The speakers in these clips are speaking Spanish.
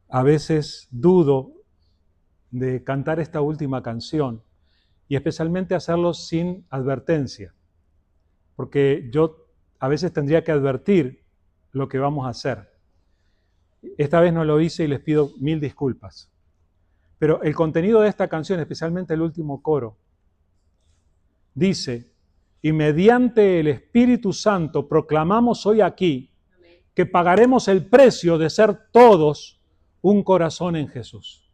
a veces dudo de cantar esta última canción y especialmente hacerlo sin advertencia, porque yo a veces tendría que advertir lo que vamos a hacer. Esta vez no lo hice y les pido 1000 disculpas. Pero el contenido de esta canción, especialmente el último coro, dice: y mediante el Espíritu Santo proclamamos hoy aquí que pagaremos el precio de ser todos un corazón en Jesús.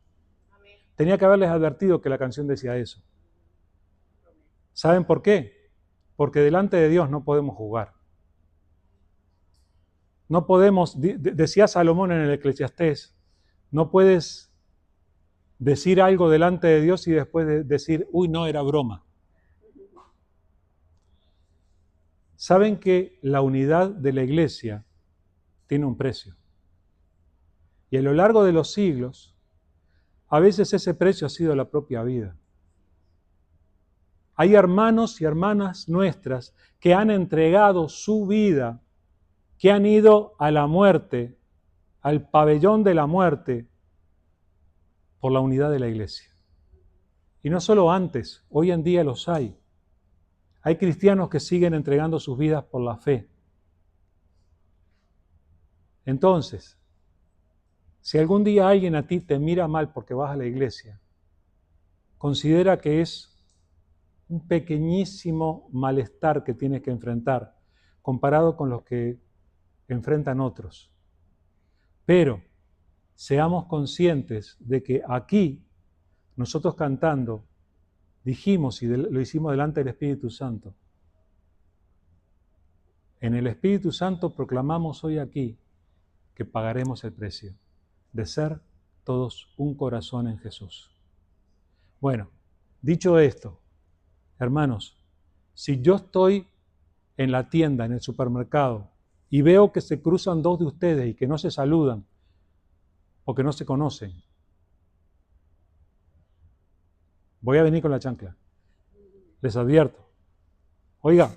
Tenía que haberles advertido que la canción decía eso. ¿Saben por qué? Porque delante de Dios no podemos jugar. No podemos, decía Salomón en el Eclesiastés, no puedes decir algo delante de Dios y después decir, uy, no, era broma. Saben que la unidad de la iglesia tiene un precio. Y a lo largo de los siglos, a veces ese precio ha sido la propia vida. Hay hermanos y hermanas nuestras que han entregado su vida, que han ido a la muerte, al pabellón de la muerte, por la unidad de la iglesia. Y no solo antes, hoy en día los hay. Hay cristianos que siguen entregando sus vidas por la fe. Entonces, si algún día alguien a ti te mira mal porque vas a la iglesia, considera que es un pequeñísimo malestar que tienes que enfrentar comparado con los que enfrentan otros. Pero seamos conscientes de que aquí, nosotros cantando, dijimos y lo hicimos delante del Espíritu Santo. En el Espíritu Santo proclamamos hoy aquí que pagaremos el precio de ser todos un corazón en Jesús. Bueno, dicho esto, hermanos, si yo estoy en la tienda, en el supermercado, y veo que se cruzan dos de ustedes y que no se saludan porque no se conocen, voy a venir con la chancla. Les advierto. Oiga,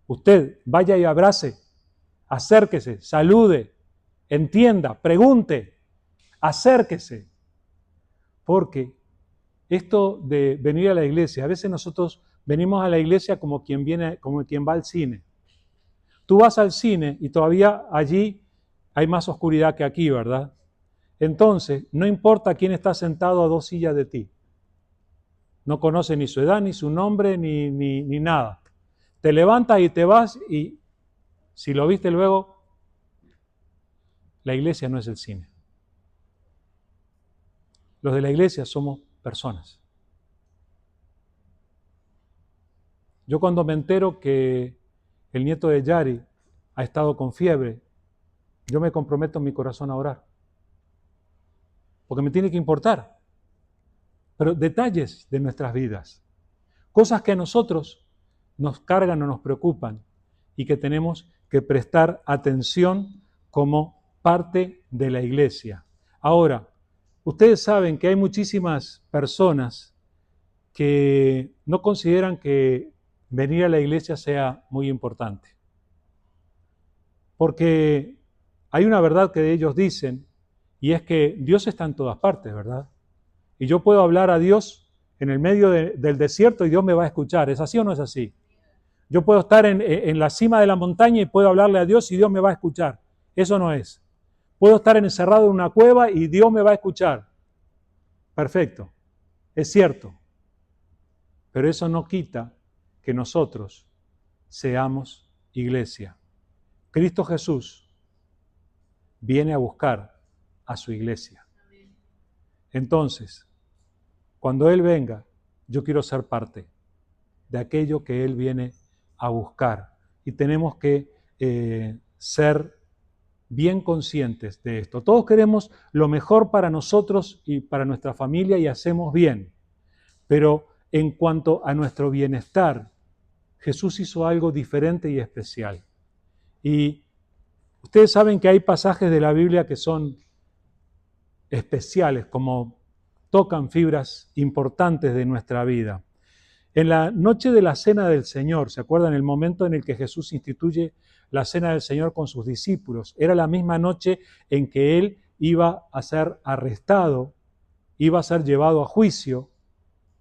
usted vaya y abrace, acérquese, salude, entienda, pregunte, acérquese. Porque esto de venir a la iglesia, a veces nosotros venimos a la iglesia como quien va al cine. Tú vas al cine y todavía allí hay más oscuridad que aquí, ¿verdad? Entonces, no importa quién está sentado a 2 sillas de ti. No conoce ni su edad, ni su nombre, ni nada. Te levantas y te vas y si lo viste luego, la iglesia no es el cine. Los de la iglesia somos personas. Yo cuando me entero que el nieto de Yari ha estado con fiebre, yo me comprometo en mi corazón a orar. Porque me tiene que importar. Pero detalles de nuestras vidas, cosas que a nosotros nos cargan o nos preocupan y que tenemos que prestar atención como parte de la iglesia. Ahora, ustedes saben que hay muchísimas personas que no consideran que venir a la iglesia sea muy importante. Porque hay una verdad que ellos dicen, y es que Dios está en todas partes, ¿verdad? Y yo puedo hablar a Dios en el medio del desierto y Dios me va a escuchar. ¿Es así o no es así? Yo puedo estar en la cima de la montaña y puedo hablarle a Dios y Dios me va a escuchar. Eso no es. Puedo estar encerrado en una cueva y Dios me va a escuchar. Perfecto. Es cierto. Pero eso no quita que nosotros seamos iglesia. Cristo Jesús viene a buscar a su iglesia. Entonces, cuando Él venga, yo quiero ser parte de aquello que Él viene a buscar. Y tenemos que ser bien conscientes de esto. Todos queremos lo mejor para nosotros y para nuestra familia y hacemos bien. Pero en cuanto a nuestro bienestar, Jesús hizo algo diferente y especial. Y ustedes saben que hay pasajes de la Biblia que son especiales, como tocan fibras importantes de nuestra vida. En la noche de la Cena del Señor, ¿se acuerdan? El momento en el que Jesús instituye la Cena del Señor con sus discípulos. Era la misma noche en que Él iba a ser arrestado, iba a ser llevado a juicio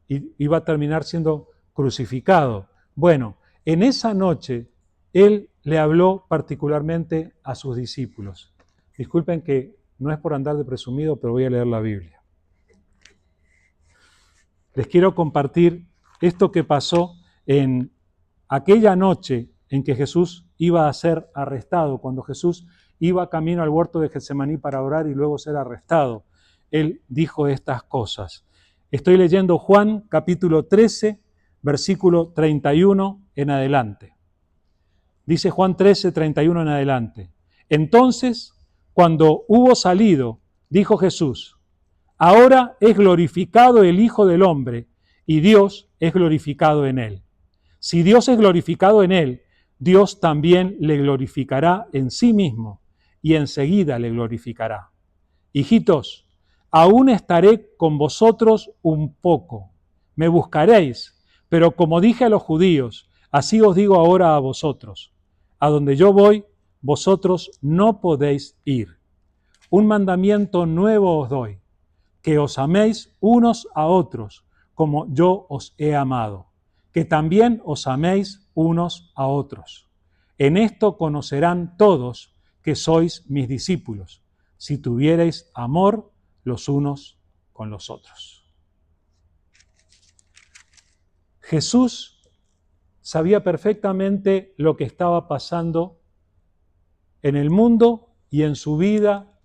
y iba a terminar siendo crucificado. Bueno, en esa noche Él le habló particularmente a sus discípulos. Disculpen que no es por andar de presumido, pero voy a leer la Biblia. Les quiero compartir esto que pasó en aquella noche en que Jesús iba a ser arrestado, cuando Jesús iba camino al huerto de Getsemaní para orar y luego ser arrestado. Él dijo estas cosas. Estoy leyendo Juan capítulo 13, versículo 31 en adelante. Dice Juan 13, 31 en adelante. Entonces, cuando hubo salido, dijo Jesús: ahora es glorificado el Hijo del Hombre y Dios es glorificado en él. Si Dios es glorificado en él, Dios también le glorificará en sí mismo y enseguida le glorificará. Hijitos, aún estaré con vosotros un poco. Me buscaréis, pero como dije a los judíos, así os digo ahora a vosotros. A donde yo voy, vosotros no podéis ir. Un mandamiento nuevo os doy, que os améis unos a otros, como yo os he amado, que también os améis unos a otros. En esto conocerán todos que sois mis discípulos, si tuviereis amor los unos con los otros. Jesús sabía perfectamente lo que estaba pasando en el mundo y en su vida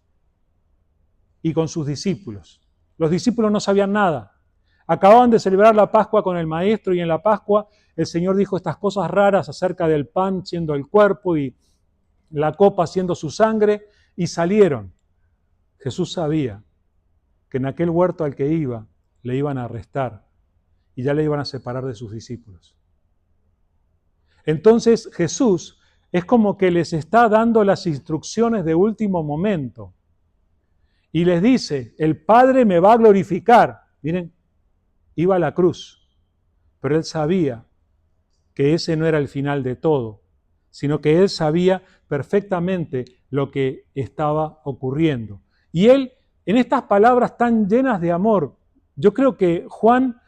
y con sus discípulos. Los discípulos no sabían nada. Acababan de celebrar la Pascua con el Maestro y en la Pascua el Señor dijo estas cosas raras acerca del pan siendo el cuerpo y la copa siendo su sangre y salieron. Jesús sabía que en aquel huerto al que iba le iban a arrestar y ya le iban a separar de sus discípulos. Entonces Jesús es como que les está dando las instrucciones de último momento y les dice: el Padre me va a glorificar. Miren, iba a la cruz, pero él sabía que ese no era el final de todo, sino que él sabía perfectamente lo que estaba ocurriendo. Y él, en estas palabras tan llenas de amor, yo creo que Juan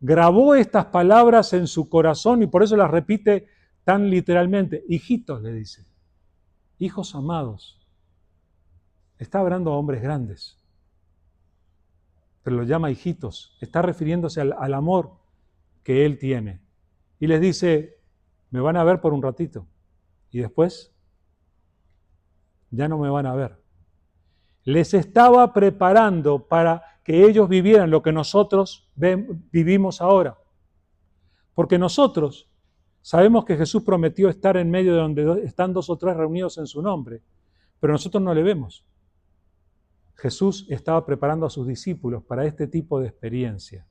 grabó estas palabras en su corazón y por eso las repite tan literalmente. Hijitos, le dice, hijos amados. Está hablando a hombres grandes, pero los llama hijitos. Está refiriéndose al amor que él tiene. Y les dice: me van a ver por un ratito y después ya no me van a ver. Les estaba preparando para que ellos vivieran lo que nosotros vivimos ahora. Porque nosotros sabemos que Jesús prometió estar en medio de donde están 2 o 3 reunidos en su nombre, pero nosotros no le vemos. Jesús estaba preparando a sus discípulos para este tipo de experiencia.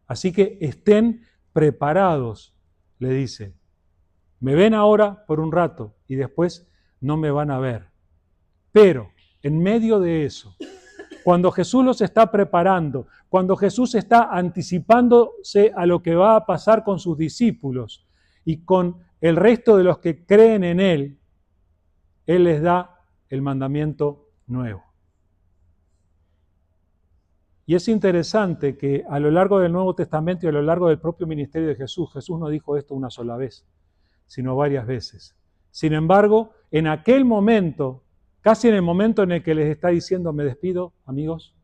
Así que estén preparados, le dice. Me ven ahora por un rato y después no me van a ver. Pero en medio de eso, cuando Jesús los está preparando, cuando Jesús está anticipándose a lo que va a pasar con sus discípulos y con el resto de los que creen en Él, Él les da el mandamiento nuevo. Y es interesante que a lo largo del Nuevo Testamento y a lo largo del propio ministerio de Jesús, Jesús no dijo esto una sola vez, sino varias veces. Sin embargo, en aquel momento, casi en el momento en el que les está diciendo: me despido, amigos,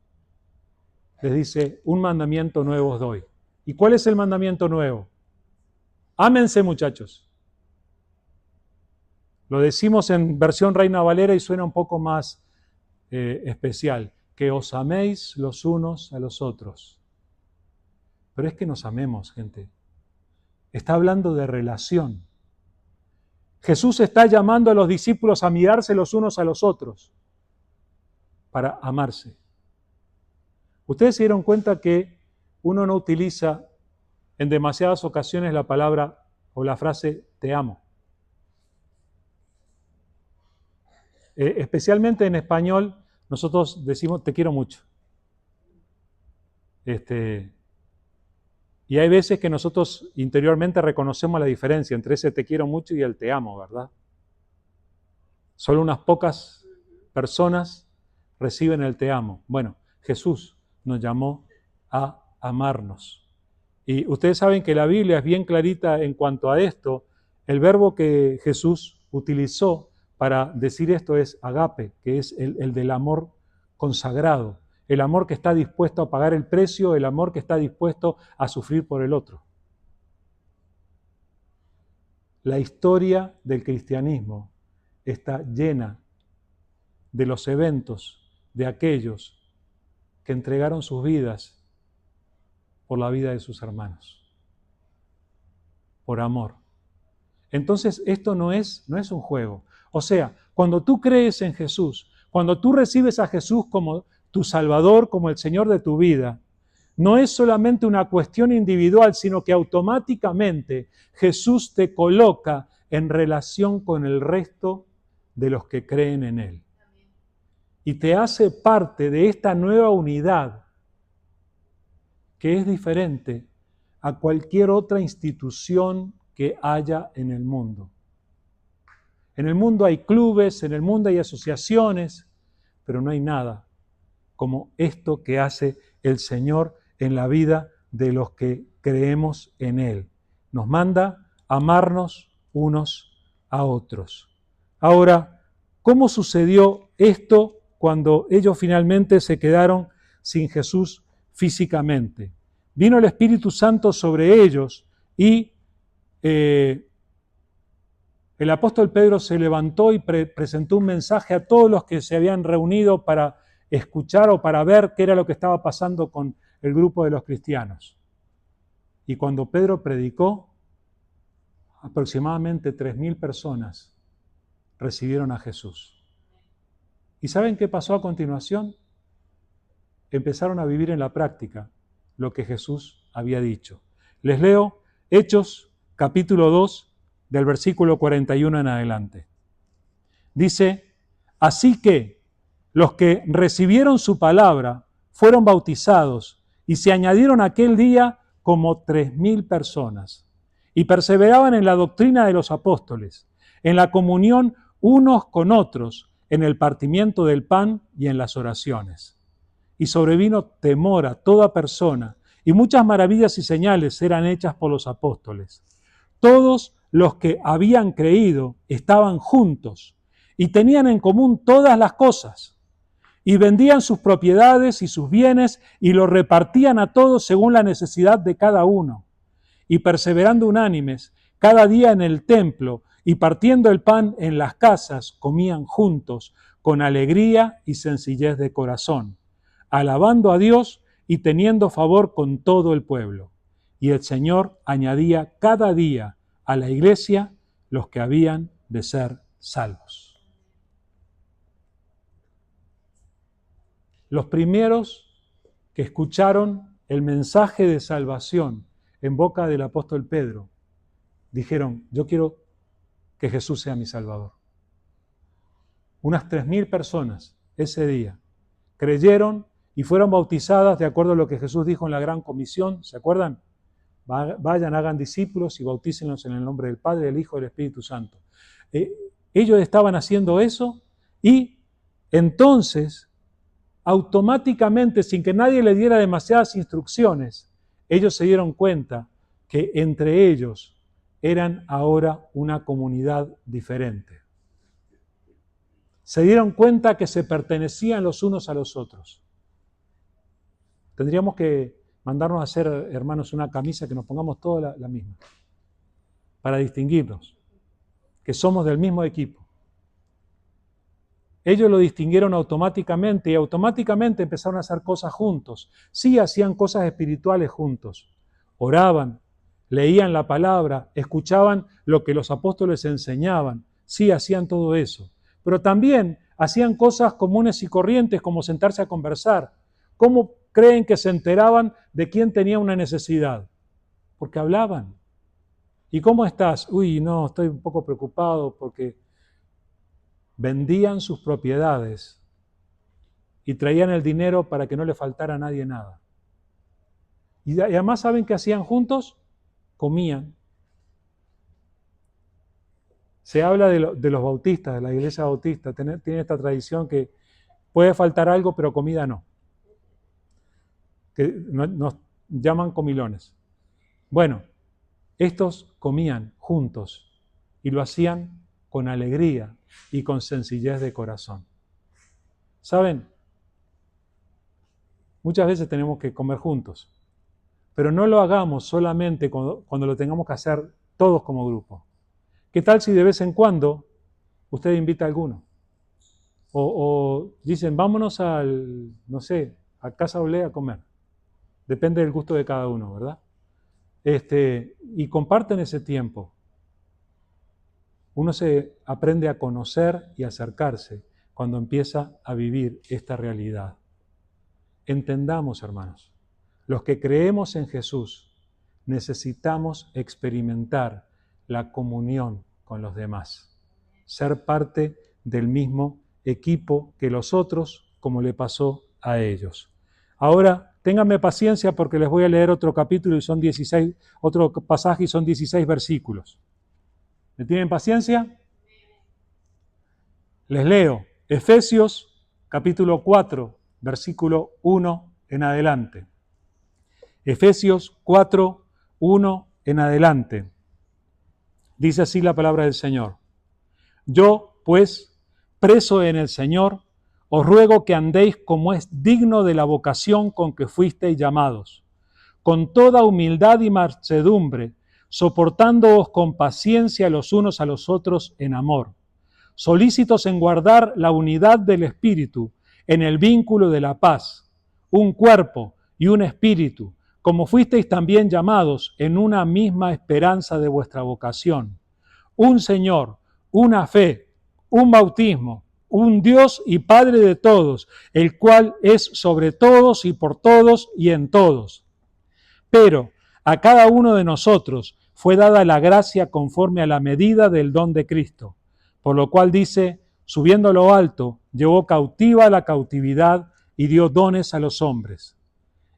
les dice: un mandamiento nuevo os doy. ¿Y cuál es el mandamiento nuevo? Ámense, muchachos. Lo decimos en versión Reina Valera y suena un poco más especial. Que os améis los unos a los otros. Pero es que nos amemos, gente. Está hablando de relación. Jesús está llamando a los discípulos a mirarse los unos a los otros para amarse. Ustedes se dieron cuenta que uno no utiliza en demasiadas ocasiones la palabra o la frase te amo. Especialmente en español nosotros decimos te quiero mucho. Y hay veces que nosotros interiormente reconocemos la diferencia entre ese te quiero mucho y el te amo, ¿verdad? Solo unas pocas personas reciben el te amo. Bueno, Jesús nos llamó a amarnos. Y ustedes saben que la Biblia es bien clarita en cuanto a esto. El verbo que Jesús utilizó para decir esto es agape, que es el del amor consagrado, el amor que está dispuesto a pagar el precio, el amor que está dispuesto a sufrir por el otro. La historia del cristianismo está llena de los eventos de aquellos que entregaron sus vidas por la vida de sus hermanos, por amor. Entonces esto no es un juego. O sea, cuando tú crees en Jesús, cuando tú recibes a Jesús como tu Salvador, como el Señor de tu vida, no es solamente una cuestión individual, sino que automáticamente Jesús te coloca en relación con el resto de los que creen en Él. Y te hace parte de esta nueva unidad que es diferente a cualquier otra institución que haya en el mundo. En el mundo hay clubes, en el mundo hay asociaciones, pero no hay nada como esto que hace el Señor en la vida de los que creemos en Él. Nos manda a amarnos unos a otros. Ahora, ¿cómo sucedió esto cuando ellos finalmente se quedaron sin Jesús físicamente? Vino el Espíritu Santo sobre ellos y el apóstol Pedro se levantó y presentó un mensaje a todos los que se habían reunido para escuchar o para ver qué era lo que estaba pasando con el grupo de los cristianos. Y cuando Pedro predicó, aproximadamente 3.000 personas recibieron a Jesús. ¿Y saben qué pasó a continuación? Empezaron a vivir en la práctica lo que Jesús había dicho. Les leo Hechos capítulo 2 del versículo 41 en adelante. Dice, así que los que recibieron su palabra fueron bautizados y se añadieron aquel día como 3.000 personas y perseveraban en la doctrina de los apóstoles, en la comunión unos con otros, en el partimiento del pan y en las oraciones. Y sobrevino temor a toda persona y muchas maravillas y señales eran hechas por los apóstoles. Todos los que habían creído estaban juntos y tenían en común todas las cosas y vendían sus propiedades y sus bienes y los repartían a todos según la necesidad de cada uno. Y perseverando unánimes, cada día en el templo y partiendo el pan en las casas, comían juntos con alegría y sencillez de corazón, alabando a Dios y teniendo favor con todo el pueblo. Y el Señor añadía cada día a la iglesia los que habían de ser salvos. Los primeros que escucharon el mensaje de salvación en boca del apóstol Pedro, dijeron, yo quiero que Jesús sea mi Salvador. Unas 3.000 personas ese día creyeron y fueron bautizadas de acuerdo a lo que Jesús dijo en la Gran Comisión, ¿se acuerdan? Vayan, hagan discípulos y bautícenlos en el nombre del Padre, del Hijo y del Espíritu Santo. Ellos estaban haciendo eso y entonces, automáticamente, sin que nadie le diera demasiadas instrucciones, ellos se dieron cuenta que entre ellos eran ahora una comunidad diferente. Se dieron cuenta que se pertenecían los unos a los otros. Tendríamos que mandarnos a hacer, hermanos, una camisa que nos pongamos toda la misma, para distinguirnos, que somos del mismo equipo. Ellos lo distinguieron automáticamente y automáticamente empezaron a hacer cosas juntos. Sí, hacían cosas espirituales juntos. Oraban, leían la palabra, escuchaban lo que los apóstoles enseñaban. Sí, hacían todo eso. Pero también hacían cosas comunes y corrientes como sentarse a conversar. ¿Cómo creen que se enteraban de quién tenía una necesidad? Porque hablaban. ¿Y cómo estás? Uy, no, estoy un poco preocupado porque vendían sus propiedades y traían el dinero para que no le faltara a nadie nada. Y además, ¿saben qué hacían juntos? Comían. Se habla de los bautistas, de la iglesia bautista, tiene esta tradición que Puede faltar algo, pero comida no. Que nos llaman comilones. Bueno, estos comían juntos y lo hacían con alegría y con sencillez de corazón. ¿Saben? Muchas veces tenemos que comer juntos, pero no lo hagamos solamente cuando lo tengamos que hacer todos como grupo. ¿Qué tal si de vez en cuando usted invita a alguno? O dicen, vámonos no sé, a Casa Olé a comer. Depende del gusto de cada uno, ¿verdad? Y comparten ese tiempo. Uno se aprende a conocer y acercarse cuando empieza a vivir esta realidad. Entendamos, hermanos, los que creemos en Jesús necesitamos experimentar la comunión con los demás, ser parte del mismo equipo que los otros, como le pasó a ellos. Ahora, ténganme paciencia porque les voy a leer otro capítulo y son 16, otro pasaje y son 16 versículos. ¿Me tienen paciencia? Les leo Efesios capítulo 4, versículo 1 en adelante. Efesios 4, 1 en adelante. Dice así la palabra del Señor. Yo, pues, preso en el Señor, os ruego que andéis como es digno de la vocación con que fuisteis llamados, con toda humildad y mansedumbre, soportándoos con paciencia los unos a los otros en amor, solícitos en guardar la unidad del Espíritu en el vínculo de la paz, un cuerpo y un espíritu, como fuisteis también llamados en una misma esperanza de vuestra vocación, un Señor, una fe, un bautismo, un Dios y Padre de todos, el cual es sobre todos y por todos y en todos. Pero a cada uno de nosotros fue dada la gracia conforme a la medida del don de Cristo, por lo cual dice, subiendo a lo alto, llevó cautiva la cautividad y dio dones a los hombres.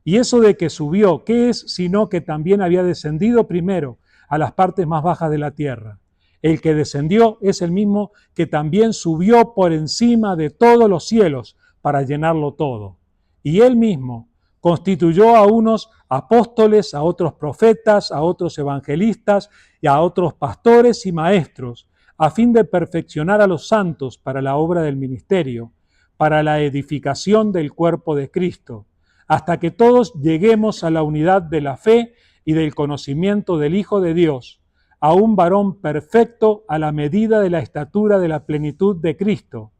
Y eso de que subió, ¿qué es sino que también había descendido primero a las partes más bajas de la tierra? El que descendió es el mismo que también subió por encima de todos los cielos para llenarlo todo. Y él mismo constituyó a unos apóstoles, a otros profetas, a otros evangelistas y a otros pastores y maestros, a fin de perfeccionar a los santos para la obra del ministerio, para la edificación del cuerpo de Cristo, hasta que todos lleguemos a la unidad de la fe y del conocimiento del Hijo de Dios, a un varón perfecto a la medida de la estatura de la plenitud de Cristo,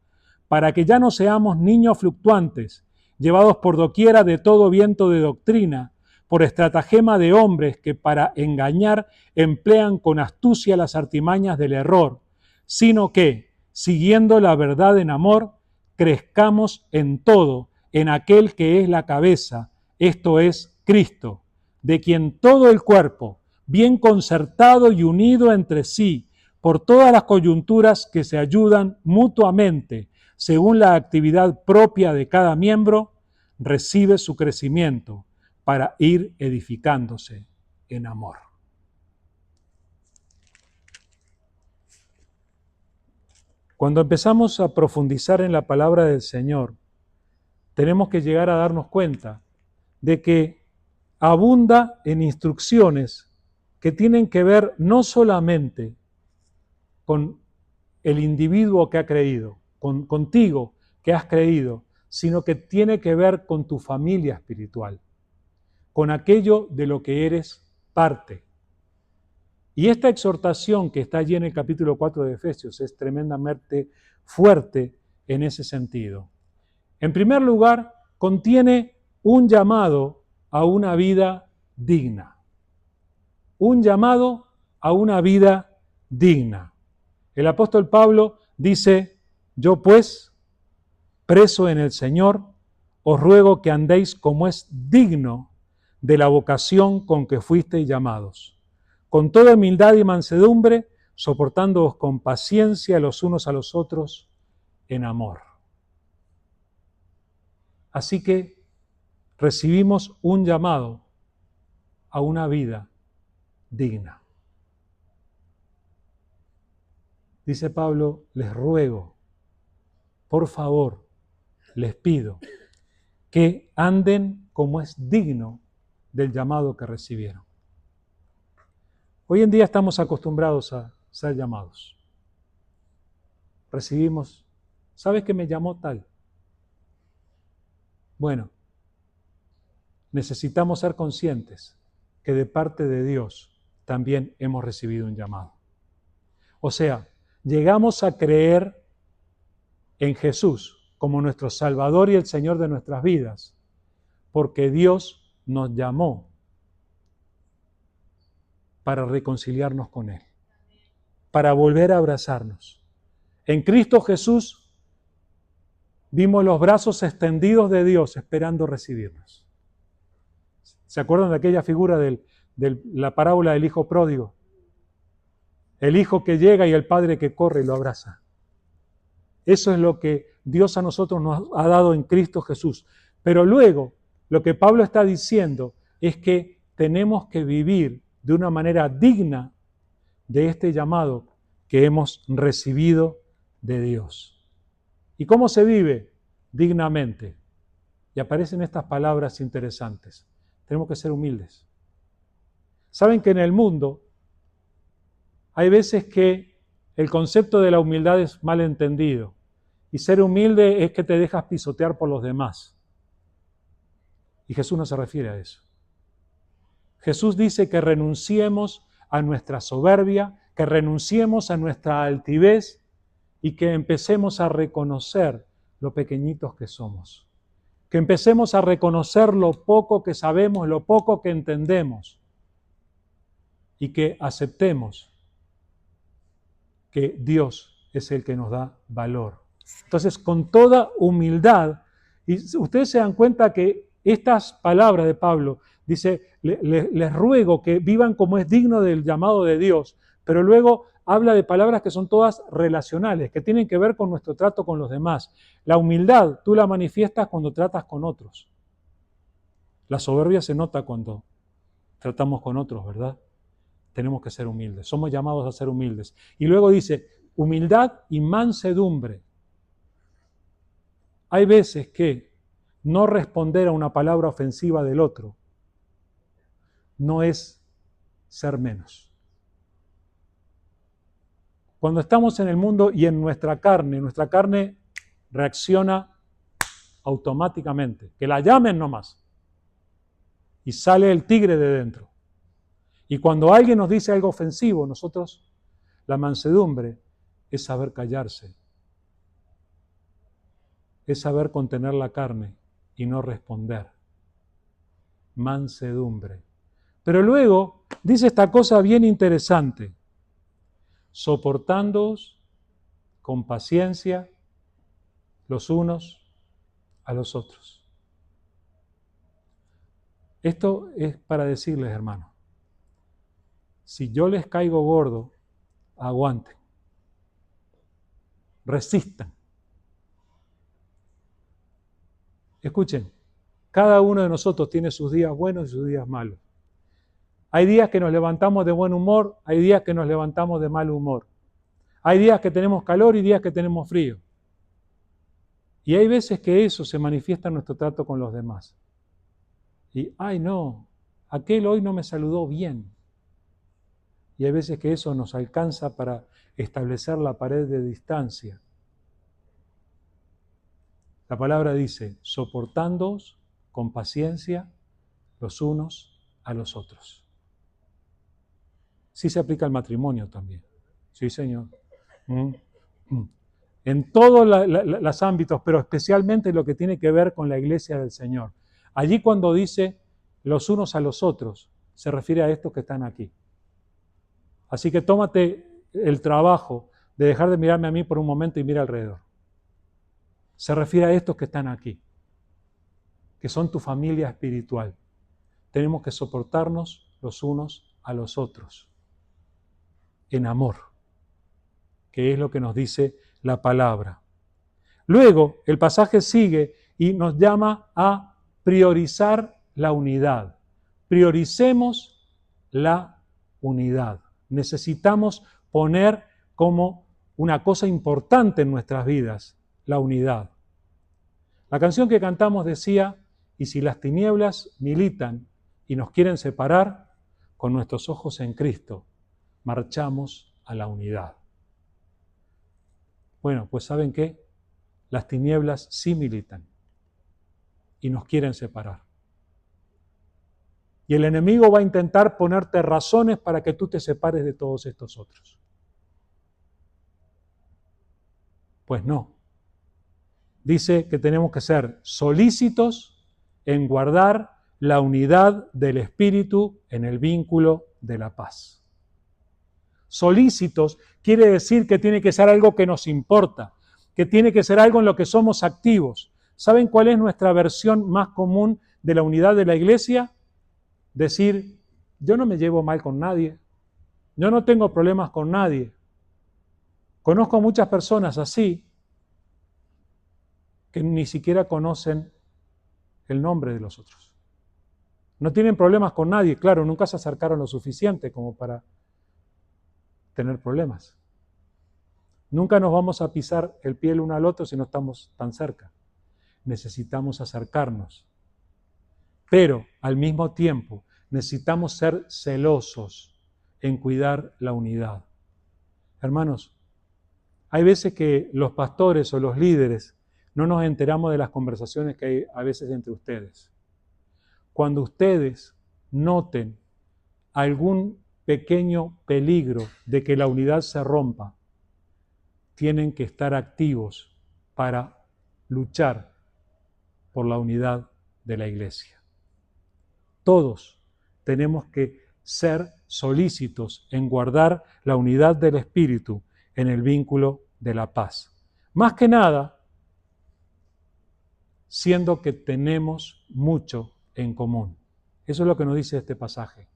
para que ya no seamos niños fluctuantes, llevados por doquiera de todo viento de doctrina, por estratagema de hombres que para engañar emplean con astucia las artimañas del error, sino que, siguiendo la verdad en amor, crezcamos en todo, en aquel que es la cabeza, esto es Cristo, de quien todo el cuerpo, bien concertado y unido entre sí, por todas las coyunturas que se ayudan mutuamente, según la actividad propia de cada miembro, recibe su crecimiento para ir edificándose en amor. Cuando empezamos a profundizar en la palabra del Señor, tenemos que llegar a darnos cuenta de que abunda en instrucciones que tienen que ver no solamente con el individuo que ha creído, contigo que has creído, sino que tiene que ver con tu familia espiritual, con aquello de lo que eres parte. Y esta exhortación que está allí en el capítulo 4 de Efesios es tremendamente fuerte en ese sentido. En primer lugar, contiene un llamado a una vida digna. Un llamado a una vida digna. El apóstol Pablo dice, yo pues, preso en el Señor, os ruego que andéis como es digno de la vocación con que fuisteis llamados, con toda humildad y mansedumbre, soportándoos con paciencia los unos a los otros en amor. Así que recibimos un llamado a una vida digna. Dice Pablo, les ruego, por favor, les pido que anden como es digno del llamado que recibieron. Hoy en día estamos acostumbrados a ser llamados. Recibimos, ¿sabes que me llamó tal? Bueno, necesitamos ser conscientes que de parte de Dios también hemos recibido un llamado. O sea, llegamos a creer en Jesús como nuestro Salvador y el Señor de nuestras vidas, porque Dios nos llamó para reconciliarnos con Él, para volver a abrazarnos. En Cristo Jesús vimos los brazos extendidos de Dios esperando recibirnos. ¿Se acuerdan de aquella figura de la parábola del hijo pródigo? El hijo que llega y el padre que corre y lo abraza. Eso es lo que Dios a nosotros nos ha dado en Cristo Jesús. Pero luego, lo que Pablo está diciendo es que tenemos que vivir de una manera digna de este llamado que hemos recibido de Dios. ¿Y cómo se vive? Dignamente. Y aparecen estas palabras interesantes. Tenemos que ser humildes. Saben que en el mundo hay veces que el concepto de la humildad es mal entendido. Y ser humilde es que te dejas pisotear por los demás. Y Jesús no se refiere a eso. Jesús dice que renunciemos a nuestra soberbia, que renunciemos a nuestra altivez y que empecemos a reconocer lo pequeñitos que somos. Que empecemos a reconocer lo poco que sabemos, lo poco que entendemos y que aceptemos que Dios es el que nos da valor. Entonces, con toda humildad, y ustedes se dan cuenta que estas palabras de Pablo, dice, les ruego que vivan como es digno del llamado de Dios, pero luego habla de palabras que son todas relacionales, que tienen que ver con nuestro trato con los demás. La humildad tú la manifiestas cuando tratas con otros. La soberbia se nota cuando tratamos con otros, ¿verdad? Tenemos que ser humildes, somos llamados a ser humildes. Y luego dice, humildad y mansedumbre. Hay veces que no responder a una palabra ofensiva del otro no es ser menos. Cuando estamos en el mundo y en nuestra carne reacciona automáticamente. Que la llamen nomás. Y sale el tigre de dentro. Y cuando alguien nos dice algo ofensivo, nosotros, la mansedumbre es saber callarse. Es saber contener la carne y no responder. Mansedumbre. Pero luego dice esta cosa bien interesante. Soportándoos con paciencia los unos a los otros. Esto es para decirles, hermanos, si yo les caigo gordo, aguanten, resistan. Escuchen, cada uno de nosotros tiene sus días buenos y sus días malos. Hay días que nos levantamos de buen humor, hay días que nos levantamos de mal humor. Hay días que tenemos calor y días que tenemos frío. Y hay veces que eso se manifiesta en nuestro trato con los demás. Y, ay no, aquel hoy no me saludó bien. Y hay veces que eso nos alcanza para establecer la pared de distancia. La palabra dice, soportándoos con paciencia los unos a los otros. Sí se aplica al matrimonio también. Sí, Señor. En todos los ámbitos, pero especialmente lo que tiene que ver con la iglesia del Señor. Allí cuando dice los unos a los otros, se refiere a estos que están aquí. Así que tómate el trabajo de dejar de mirarme a mí por un momento y mira alrededor. Se refiere a estos que están aquí, que son tu familia espiritual. Tenemos que soportarnos los unos a los otros, en amor, que es lo que nos dice la palabra. Luego, el pasaje sigue y nos llama a priorizar la unidad. Prioricemos la unidad. Necesitamos poner como una cosa importante en nuestras vidas la unidad. La canción que cantamos decía, y si las tinieblas militan y nos quieren separar, con nuestros ojos en Cristo, marchamos a la unidad. Bueno, pues ¿saben qué? Las tinieblas sí militan y nos quieren separar. Y el enemigo va a intentar ponerte razones para que tú te separes de todos estos otros. Pues no. Dice que tenemos que ser solícitos en guardar la unidad del Espíritu en el vínculo de la paz. Solícitos quiere decir que tiene que ser algo que nos importa, que tiene que ser algo en lo que somos activos. ¿Saben cuál es nuestra versión más común de la unidad de la iglesia? Decir, yo no me llevo mal con nadie, yo no tengo problemas con nadie. Conozco muchas personas así que ni siquiera conocen el nombre de los otros. No tienen problemas con nadie, claro, nunca se acercaron lo suficiente como para tener problemas. Nunca nos vamos a pisar el pie el uno al otro si no estamos tan cerca. Necesitamos acercarnos. Pero al mismo tiempo necesitamos ser celosos en cuidar la unidad. Hermanos, hay veces que los pastores o los líderes no nos enteramos de las conversaciones que hay a veces entre ustedes. Cuando ustedes noten algún pequeño peligro de que la unidad se rompa, tienen que estar activos para luchar por la unidad de la iglesia. Todos tenemos que ser solícitos en guardar la unidad del Espíritu en el vínculo de la paz. Más que nada, siendo que tenemos mucho en común. Eso es lo que nos dice este pasaje.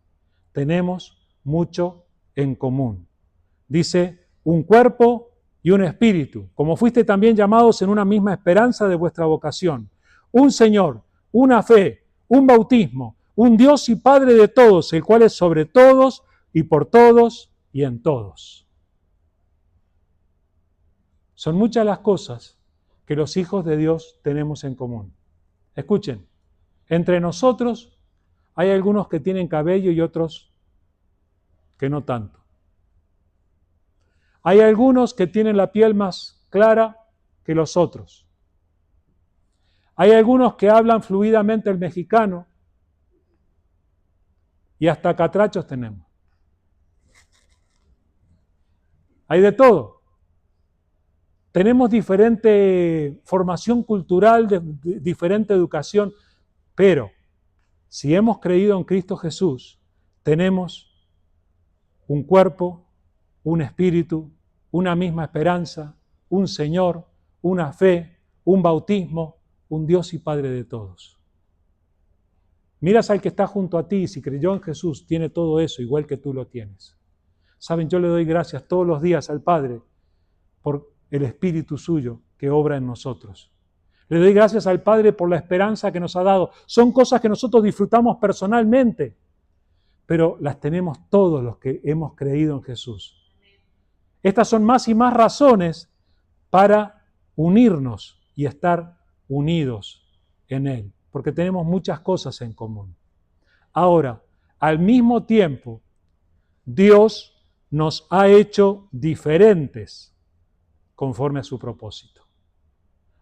Tenemos mucho en común. Dice, un cuerpo y un espíritu, como fuiste también llamados en una misma esperanza de vuestra vocación. Un Señor, una fe, un bautismo, un Dios y Padre de todos, el cual es sobre todos y por todos y en todos. Son muchas las cosas que los hijos de Dios tenemos en común. Escuchen, entre nosotros hay algunos que tienen cabello y otros que no tanto. Hay algunos que tienen la piel más clara que los otros. Hay algunos que hablan fluidamente el mexicano y hasta catrachos tenemos. Hay de todo. Tenemos diferente formación cultural, diferente educación, pero si hemos creído en Cristo Jesús, tenemos un cuerpo, un espíritu, una misma esperanza, un Señor, una fe, un bautismo, un Dios y Padre de todos. Miras al que está junto a ti y si creyó en Jesús, tiene todo eso igual que tú lo tienes. Saben, yo le doy gracias todos los días al Padre por el Espíritu suyo que obra en nosotros. Le doy gracias al Padre por la esperanza que nos ha dado. Son cosas que nosotros disfrutamos personalmente, pero las tenemos todos los que hemos creído en Jesús. Estas son más y más razones para unirnos y estar unidos en Él, porque tenemos muchas cosas en común. Ahora, al mismo tiempo, Dios nos ha hecho diferentes conforme a su propósito.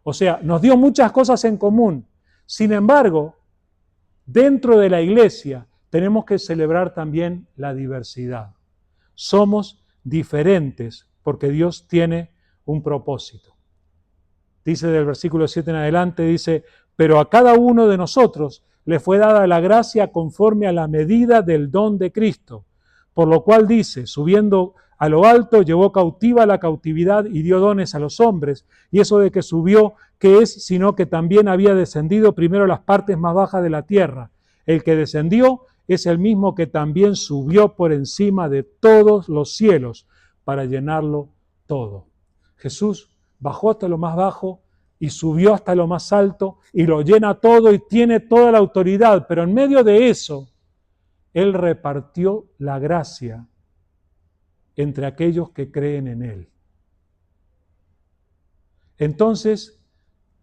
O sea, nos dio muchas cosas en común. Sin embargo, dentro de la iglesia tenemos que celebrar también la diversidad. Somos diferentes porque Dios tiene un propósito. Dice del versículo 7 en adelante, dice, pero a cada uno de nosotros le fue dada la gracia conforme a la medida del don de Cristo. Por lo cual dice, subiendo a lo alto, llevó cautiva la cautividad y dio dones a los hombres. Y eso de que subió, ¿qué es? Sino que también había descendido primero a las partes más bajas de la tierra. El que descendió es el mismo que también subió por encima de todos los cielos para llenarlo todo. Jesús bajó hasta lo más bajo y subió hasta lo más alto y lo llena todo y tiene toda la autoridad, pero en medio de eso, Él repartió la gracia entre aquellos que creen en Él. Entonces,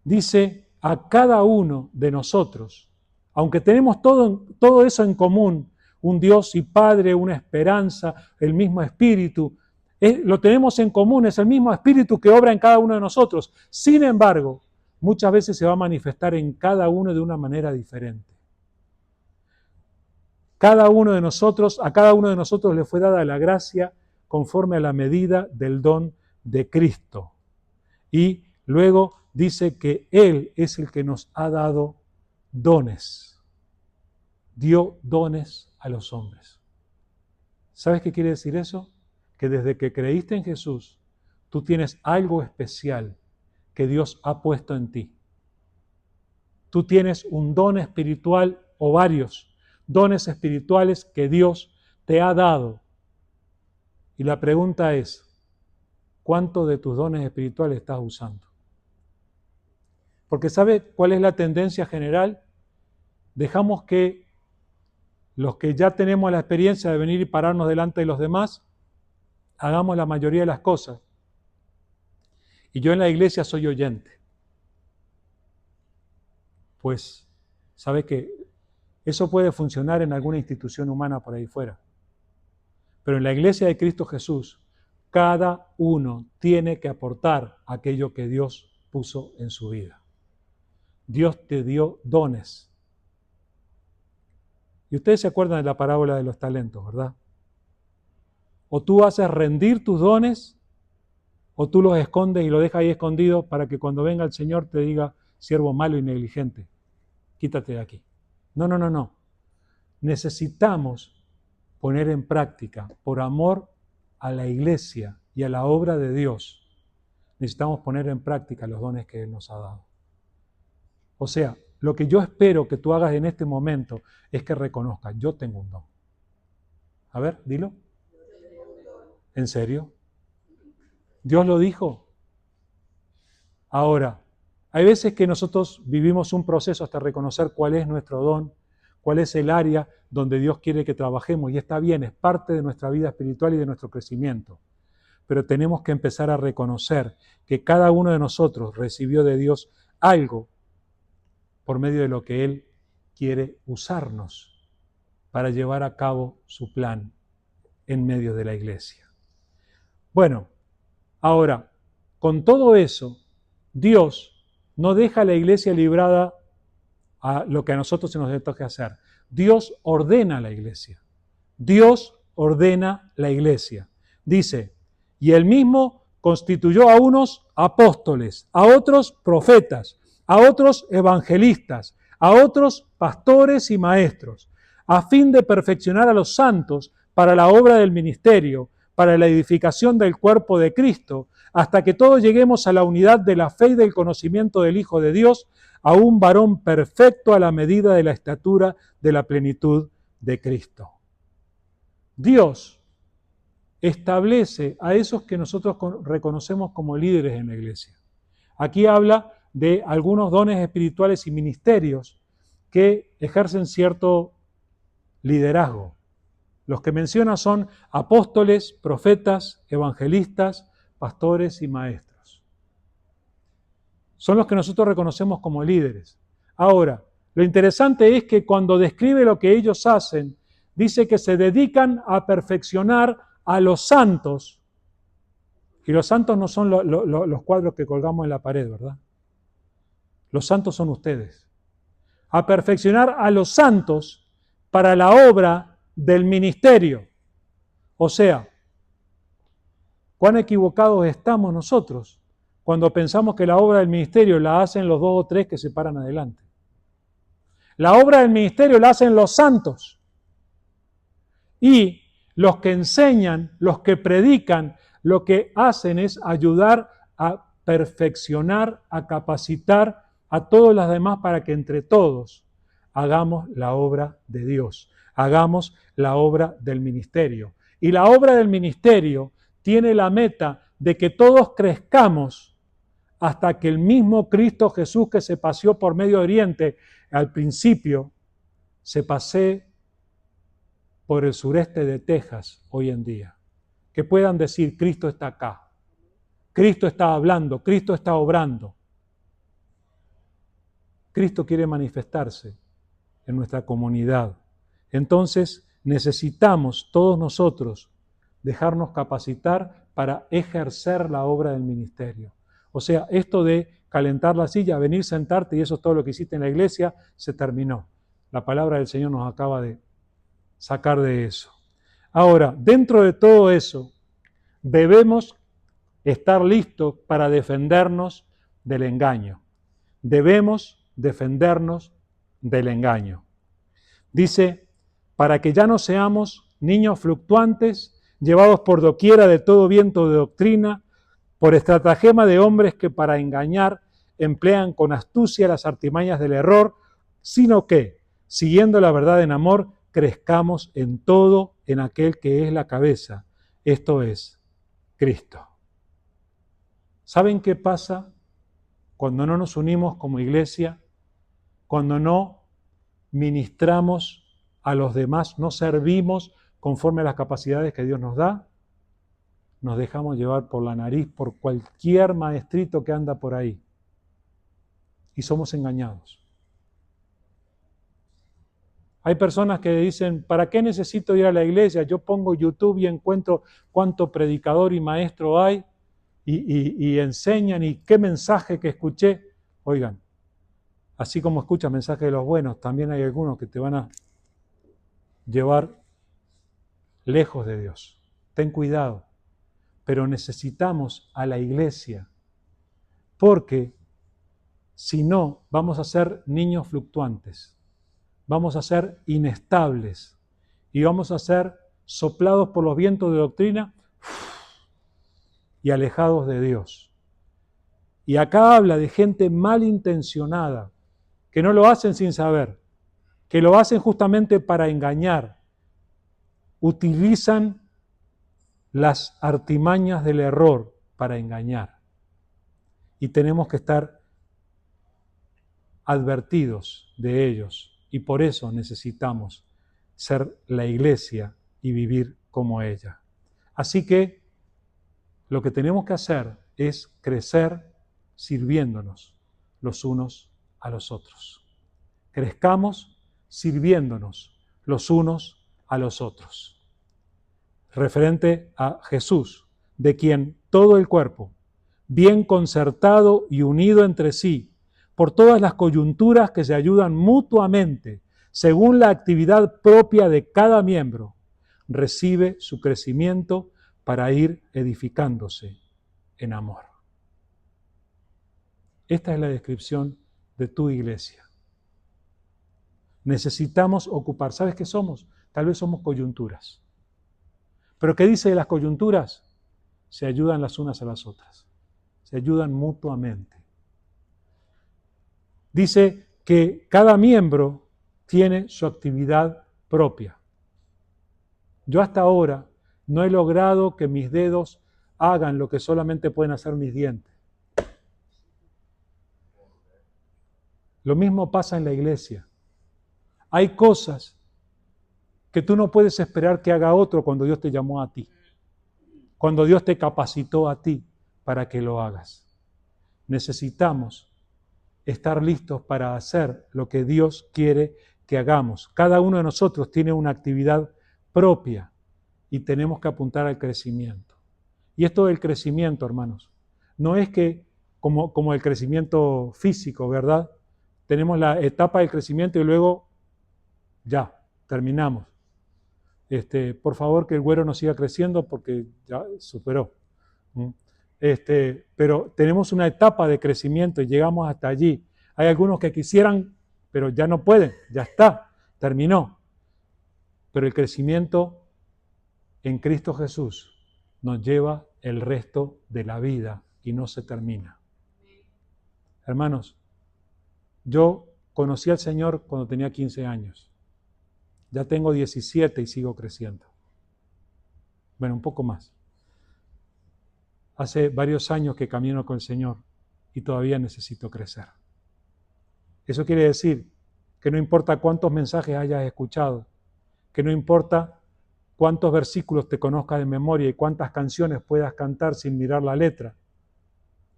dice a cada uno de nosotros, aunque tenemos todo eso en común, un Dios y Padre, una esperanza, el mismo Espíritu, lo tenemos en común, es el mismo Espíritu que obra en cada uno de nosotros. Sin embargo, muchas veces se va a manifestar en cada uno de una manera diferente. A cada uno de nosotros le fue dada la gracia conforme a la medida del don de Cristo. Y luego dice que Él es el que nos ha dado dones. Dio dones a los hombres. ¿Sabes qué quiere decir eso? Que desde que creíste en Jesús, tú tienes algo especial que Dios ha puesto en ti. Tú tienes un don espiritual o varios dones espirituales que Dios te ha dado. Y la pregunta es, ¿cuánto de tus dones espirituales estás usando? Porque ¿sabe cuál es la tendencia general? Dejamos que los que ya tenemos la experiencia de venir y pararnos delante de los demás, hagamos la mayoría de las cosas. Y yo en la iglesia soy oyente. Pues, ¿sabe qué? Eso puede funcionar en alguna institución humana por ahí fuera. Pero en la iglesia de Cristo Jesús, cada uno tiene que aportar aquello que Dios puso en su vida. Dios te dio dones. Y ustedes se acuerdan de la parábola de los talentos, ¿verdad? O tú haces rendir tus dones, o tú los escondes y los dejas ahí escondidos para que cuando venga el Señor te diga, siervo malo y negligente, quítate de aquí. No. Necesitamos poner en práctica, por amor a la iglesia y a la obra de Dios, necesitamos poner en práctica los dones que Él nos ha dado. O sea, lo que yo espero que tú hagas en este momento es que reconozcas, yo tengo un don. A ver, dilo. ¿En serio? ¿Dios lo dijo? Ahora, hay veces que nosotros vivimos un proceso hasta reconocer cuál es nuestro don, cuál es el área donde Dios quiere que trabajemos, y está bien, es parte de nuestra vida espiritual y de nuestro crecimiento. Pero tenemos que empezar a reconocer que cada uno de nosotros recibió de Dios algo por medio de lo que Él quiere usarnos para llevar a cabo su plan en medio de la iglesia. Bueno, ahora, con todo eso, Dios no deja a la iglesia librada a lo que a nosotros se nos toque hacer. Dios ordena la iglesia. Dios ordena la iglesia. Dice, y Él mismo constituyó a unos apóstoles, a otros profetas, a otros evangelistas, a otros pastores y maestros, a fin de perfeccionar a los santos para la obra del ministerio, para la edificación del cuerpo de Cristo, hasta que todos lleguemos a la unidad de la fe y del conocimiento del Hijo de Dios, a un varón perfecto a la medida de la estatura de la plenitud de Cristo. Dios establece a esos que nosotros reconocemos como líderes en la iglesia. Aquí habla de algunos dones espirituales y ministerios que ejercen cierto liderazgo. Los que menciona son apóstoles, profetas, evangelistas, pastores y maestros. Son los que nosotros reconocemos como líderes. Ahora, lo interesante es que cuando describe lo que ellos hacen, dice que se dedican a perfeccionar a los santos. Y los santos no son los cuadros que colgamos en la pared, ¿verdad? Los santos son ustedes. A perfeccionar a los santos para la obra del ministerio. O sea, ¿cuán equivocados estamos nosotros cuando pensamos que la obra del ministerio la hacen los 2 o 3 que se paran adelante? La obra del ministerio la hacen los santos. Y los que enseñan, los que predican, lo que hacen es ayudar a perfeccionar, a capacitar a todos los demás para que entre todos hagamos la obra de Dios, hagamos la obra del ministerio. Y la obra del ministerio tiene la meta de que todos crezcamos hasta que el mismo Cristo Jesús que se paseó por Medio Oriente al principio, se pasee por el sureste de Texas hoy en día. Que puedan decir, Cristo está acá, Cristo está hablando, Cristo está obrando. Cristo quiere manifestarse en nuestra comunidad. Entonces necesitamos todos nosotros dejarnos capacitar para ejercer la obra del ministerio. O sea, esto de calentar la silla, venir, sentarte y eso es todo lo que hiciste en la iglesia, se terminó. La palabra del Señor nos acaba de sacar de eso. Ahora, dentro de todo eso, debemos estar listos para defendernos del engaño. Debemos defendernos del engaño. Dice, para que ya no seamos niños fluctuantes, llevados por doquiera de todo viento de doctrina, por estratagema de hombres que para engañar emplean con astucia las artimañas del error, sino que, siguiendo la verdad en amor, crezcamos en todo en aquel que es la cabeza, esto es, Cristo. ¿Saben qué pasa cuando no nos unimos como iglesia? Cuando no ministramos a los demás, no servimos conforme a las capacidades que Dios nos da, nos dejamos llevar por la nariz por cualquier maestrito que anda por ahí y somos engañados. Hay personas que dicen, ¿para qué necesito ir a la iglesia? Yo pongo YouTube y encuentro cuánto predicador y maestro hay y enseñan y qué mensaje que escuché. Oigan, así como escuchas mensajes de los buenos, también hay algunos que te van a llevar lejos de Dios. Ten cuidado. Pero necesitamos a la iglesia, porque si no, vamos a ser niños fluctuantes, vamos a ser inestables y vamos a ser soplados por los vientos de doctrina y alejados de Dios. Y acá habla de gente malintencionada, que no lo hacen sin saber, que lo hacen justamente para engañar, utilizan las artimañas del error para engañar. Y tenemos que estar advertidos de ellos. Y por eso necesitamos ser la iglesia y vivir como ella. Así que lo que tenemos que hacer es crecer sirviéndonos los unos a los otros. Crezcamos sirviéndonos los unos a los otros. Referente a Jesús, de quien todo el cuerpo, bien concertado y unido entre sí, por todas las coyunturas que se ayudan mutuamente, según la actividad propia de cada miembro, recibe su crecimiento para ir edificándose en amor. Esta es la descripción de tu iglesia. Necesitamos ocupar. ¿Sabes qué somos? Tal vez somos coyunturas. ¿Pero qué dice de las coyunturas? Se ayudan las unas a las otras. Se ayudan mutuamente. Dice que cada miembro tiene su actividad propia. Yo hasta ahora no he logrado que mis dedos hagan lo que solamente pueden hacer mis dientes. Lo mismo pasa en la iglesia. Hay cosas que tú no puedes esperar que haga otro cuando Dios te llamó a ti, cuando Dios te capacitó a ti para que lo hagas. Necesitamos estar listos para hacer lo que Dios quiere que hagamos. Cada uno de nosotros tiene una actividad propia y tenemos que apuntar al crecimiento. Y esto del crecimiento, hermanos, no es que como el crecimiento físico, ¿verdad? Tenemos la etapa del crecimiento y luego ya, terminamos. Por favor, que el güero no siga creciendo porque ya superó. Pero tenemos una etapa de crecimiento y llegamos hasta allí. Hay algunos que quisieran, pero ya no pueden, ya está, terminó. Pero el crecimiento en Cristo Jesús nos lleva el resto de la vida y no se termina. Hermanos, yo conocí al Señor cuando tenía 15 años. Ya tengo 17 y sigo creciendo. Bueno, un poco más. Hace varios años que camino con el Señor y todavía necesito crecer. Eso quiere decir que no importa cuántos mensajes hayas escuchado, que no importa cuántos versículos te conozcas de memoria y cuántas canciones puedas cantar sin mirar la letra,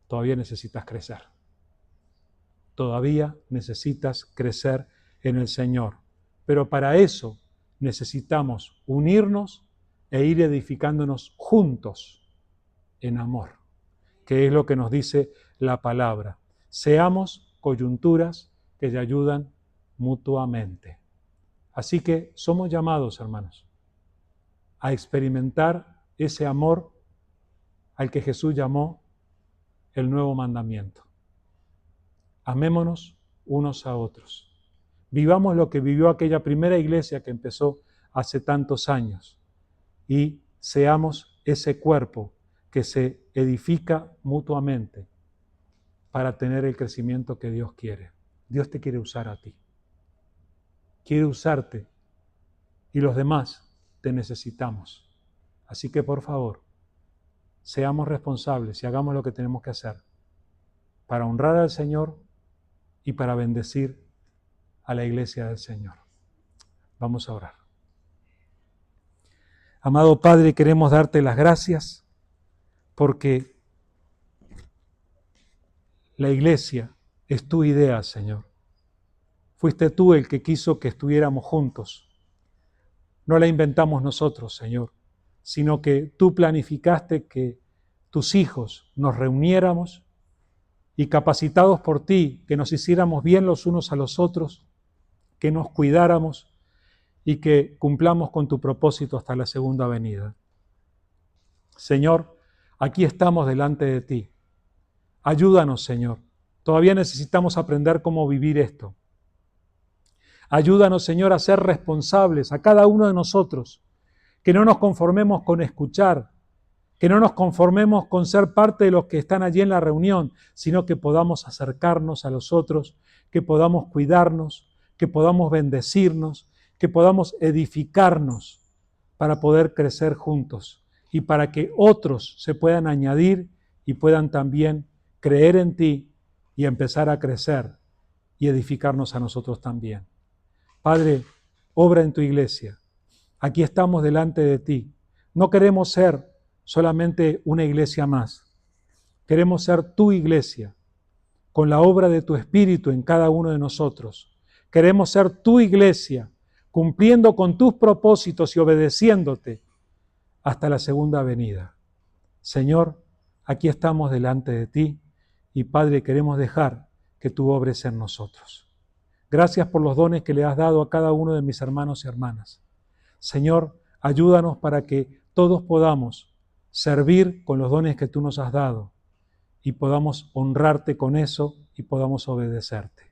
todavía necesitas crecer. todavía necesitas crecer en el Señor. Pero para eso necesitamos unirnos e ir edificándonos juntos en amor, que es lo que nos dice la palabra. Seamos coyunturas que te ayudan mutuamente. Así que somos llamados, hermanos, a experimentar ese amor al que Jesús llamó el nuevo mandamiento. Amémonos unos a otros. Vivamos lo que vivió aquella primera iglesia que empezó hace tantos años y seamos ese cuerpo que se edifica mutuamente para tener el crecimiento que Dios quiere. Dios te quiere usar a ti. Quiere usarte y los demás te necesitamos. Así que por favor, seamos responsables y hagamos lo que tenemos que hacer para honrar al Señor y para bendecir a la iglesia del Señor. Vamos a orar. Amado Padre, queremos darte las gracias porque la iglesia es tu idea, Señor. Fuiste tú el que quiso que estuviéramos juntos. No la inventamos nosotros, Señor, sino que tú planificaste que tus hijos nos reuniéramos y capacitados por ti, que nos hiciéramos bien los unos a los otros, que nos cuidáramos y que cumplamos con tu propósito hasta la segunda venida. Señor, aquí estamos delante de ti. Ayúdanos, Señor. Todavía necesitamos aprender cómo vivir esto. Ayúdanos, Señor, a ser responsables a cada uno de nosotros, que no nos conformemos con escuchar, que no nos conformemos con ser parte de los que están allí en la reunión, sino que podamos acercarnos a los otros, que podamos cuidarnos, que podamos bendecirnos, que podamos edificarnos para poder crecer juntos y para que otros se puedan añadir y puedan también creer en ti y empezar a crecer y edificarnos a nosotros también. Padre, obra en tu iglesia. Aquí estamos delante de ti. No queremos ser solamente una iglesia más. Queremos ser tu iglesia, con la obra de tu Espíritu en cada uno de nosotros. Queremos ser tu iglesia, cumpliendo con tus propósitos y obedeciéndote hasta la segunda venida. Señor, aquí estamos delante de ti y Padre, queremos dejar que tú obres en nosotros. Gracias por los dones que le has dado a cada uno de mis hermanos y hermanas. Señor, ayúdanos para que todos podamos servir con los dones que tú nos has dado y podamos honrarte con eso y podamos obedecerte.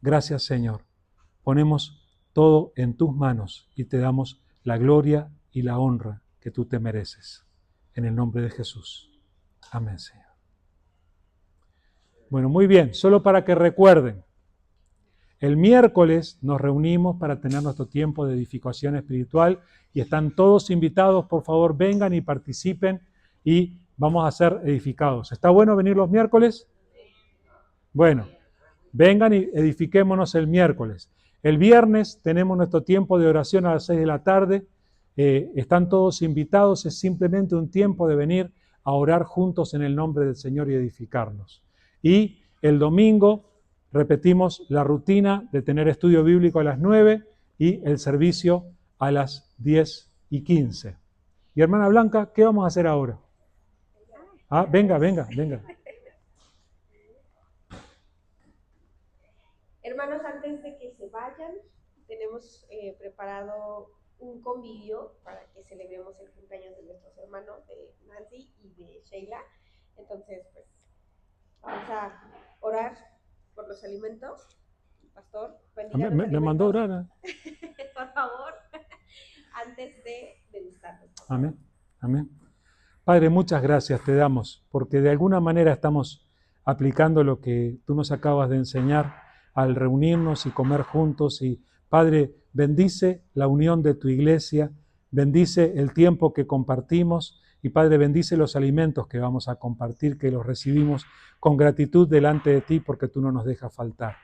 Gracias, Señor. Ponemos todo en tus manos y te damos la gloria y la honra que tú te mereces. En el nombre de Jesús. Amén, Señor. Bueno, muy bien. Solo para que recuerden, el miércoles nos reunimos para tener nuestro tiempo de edificación espiritual y están todos invitados. Por favor, vengan y participen y vamos a ser edificados. ¿Está bueno venir los miércoles? Bueno, vengan y edifiquémonos el miércoles. El viernes tenemos nuestro tiempo de oración a las 6 de la tarde. Están todos invitados. Es simplemente un tiempo de venir a orar juntos en el nombre del Señor y edificarnos. Y el domingo repetimos la rutina de tener estudio bíblico a las 9 y el servicio a las 10:15. Y hermana Blanca, ¿qué vamos a hacer ahora? Ah, venga. Hermanos, antes de que se vayan, tenemos preparado un convivio para que celebremos el cumpleaños de nuestros hermanos, de Nancy y de Sheila. Entonces, pues, vamos a orar por los alimentos. Pastor, bendiga los alimentos. Me mandó a orar. Por favor, antes de degustarlos. Amén. Amén. Padre, muchas gracias te damos, porque de alguna manera estamos aplicando lo que tú nos acabas de enseñar al reunirnos y comer juntos. Y Padre, bendice la unión de tu iglesia, bendice el tiempo que compartimos y Padre, bendice los alimentos que vamos a compartir, que los recibimos con gratitud delante de ti porque tú no nos dejas faltar.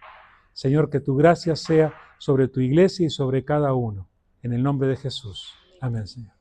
Señor, que tu gracia sea sobre tu iglesia y sobre cada uno. En el nombre de Jesús. Amén, Señor.